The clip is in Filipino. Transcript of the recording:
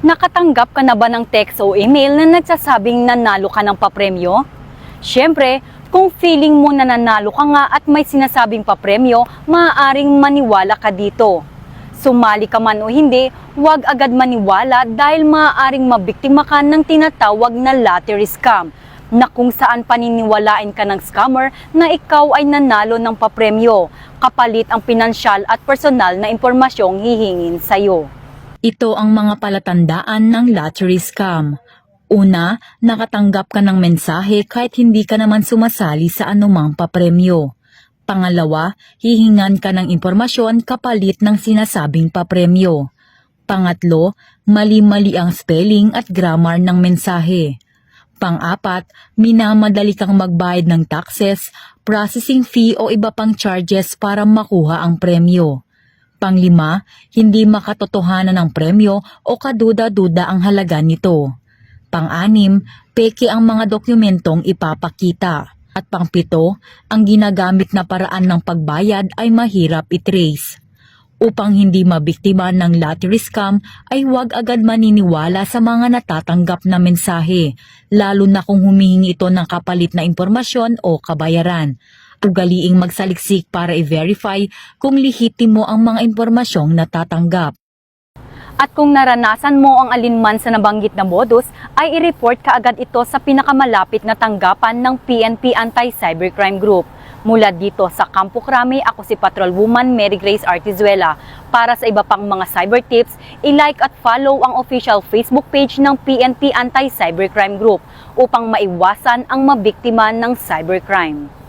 Nakatanggap ka na ba ng text o email na nagsasabing nanalo ka ng papremyo? Siyempre, kung feeling mo na nanalo ka nga at may sinasabing papremyo, maaaring maniwala ka dito. Sumali ka man o hindi, huwag agad maniwala dahil maaaring mabiktima ka ng tinatawag na lottery scam, na kung saan paniniwalain ka ng scammer na ikaw ay nanalo ng papremyo, kapalit ang pinansyal at personal na impormasyong hihingin sa'yo. Ito ang mga palatandaan ng lottery scam. Una, nakatanggap ka ng mensahe kahit hindi ka naman sumasali sa anumang papremyo. Pangalawa, hihingan ka ng impormasyon kapalit ng sinasabing papremyo. Pangatlo, mali-mali ang spelling at grammar ng mensahe. Pang-apat, minamadali kang magbayad ng taxes, processing fee o iba pang charges para makuha ang premyo. Panglima, hindi makatotohanan ng premyo o kaduda-duda ang halaga nito. Pang-anim, peke ang mga dokumentong ipapakita. At pang-pito, ang ginagamit na paraan ng pagbayad ay mahirap i-trace. Upang hindi mabiktima ng lottery scam ay huwag agad maniniwala sa mga natatanggap na mensahe, lalo na kung humihingi ito ng kapalit na impormasyon o kabayaran. Ugaliing magsaliksik para i-verify kung lehitimo ang mga impormasyong natatanggap. At kung naranasan mo ang alinman sa nabanggit na modus, ay i-report ka agad ito sa pinakamalapit na tanggapan ng PNP Anti-Cybercrime Group. Mula dito sa Campo Crame, ako si Patrolwoman Mary Grace Artizuela. Para sa iba pang mga cyber tips, i-like at follow ang official Facebook page ng PNP Anti-Cybercrime Group upang maiwasan ang mabiktima ng cybercrime.